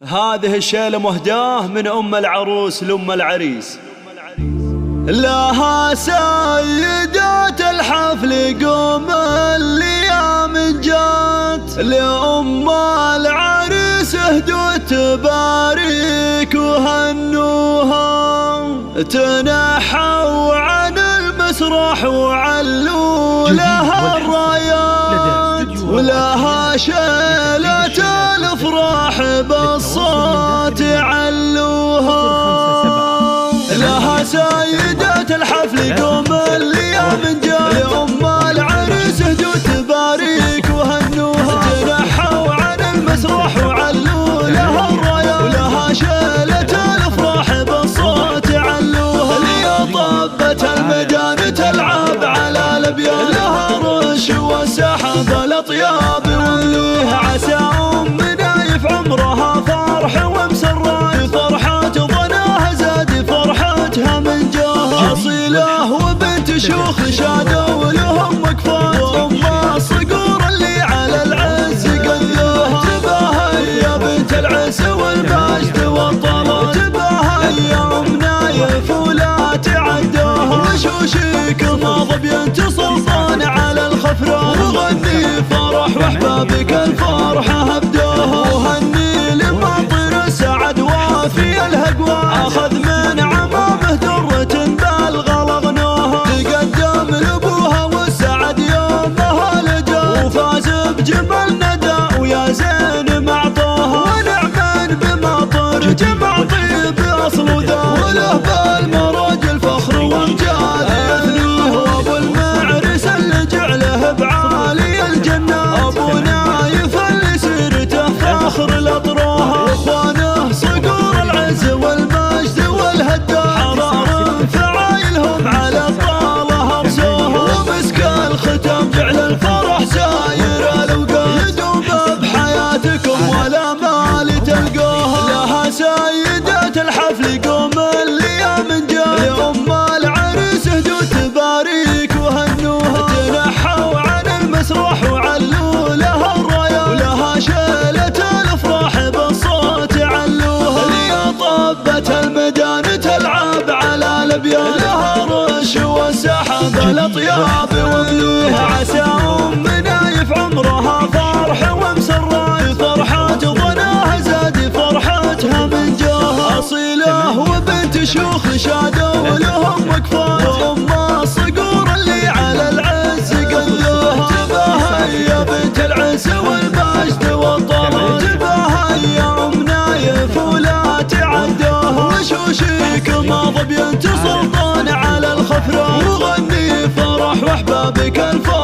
هذه الشيلة مهداه من أم العروس لأم العريس. لها سيدات الحفل قوم الأيام جات، لأم العريس اهدوا تبارك وهنوها، تنحوا عن المسرح وعلوا لها الرايات، ولها شيلة الافراح بالصوت علوها. لها سيدات الحفل قوم الأيام جات، لأم العريس اهدوا تبارك وهنوها، تنحوا عن المسرح وعلوا لها الرايات، ولها شيلة الافراح بالصوت علوها. لي طبت الميدان تلعب على الابيان، لها رش وسحب الاطياب وليها، عسى امنا يف عمرها فرح ومسرات، فرحة ظناها زاد فرحتها من جاه، اصيله وبنت شيوخ شادوا لهم وقفات، وام الصقور اللي على العز قدوها، تباهي يا بنت العز والمجد والطلال، تباهي يا ام نايف ولا تعدوها، وشوشيك الناظب ينتصر صان على الخفران، وغني فرح واحبابك الفرحة هبدوها، وهني لمطر السعد وافي الهقوى، اخذ من عمامه درة بالغلا غنوها، تقدم لابوها والسعد يومها لجا، وفاز بجمل ندى ويا زين معطوها، ونعما بمطر جمع طيب اصل وذا، وله بالمراج الفخر وامجاد يثنيه، وابو المعرس اللي جعله بعالي الجنة، ابو نايف اللي سيرته فخر الاطراها، اخوانه صقور العز والمجد والهدى، حرام فعايلهم على الطاله ارسوها، ومسك الختام جعل الفرح ساير الاوقات، يدوم بحياتكم ولا مال تلقوها. لها سيدات الحفل قوم الأيام جات، لأم العريس اهدوا تبارك وهنوها، تنحوا عن المسرح وعلوا لها الرايات، ولها شيلة الافراح بالصوت علوها. لي طبت الميدان تلعب على الابيان، لها رش وسحب الاطياب وليها، عسى امنا يف عمرها فرح ومسرات، فرحة ظناها زاد فرحتها من جاه، اصيله وبنت شيوخ شادوا لهم وقفات، وام الصقور اللي على العز قدوها، تباهي يا بنت العز والمجد والطلال، تباهي يا ام نايف ولا تعدوها، وشوشيك الناظب ينتصر ضان على الخفران، وغني فرح واحبابك الفرح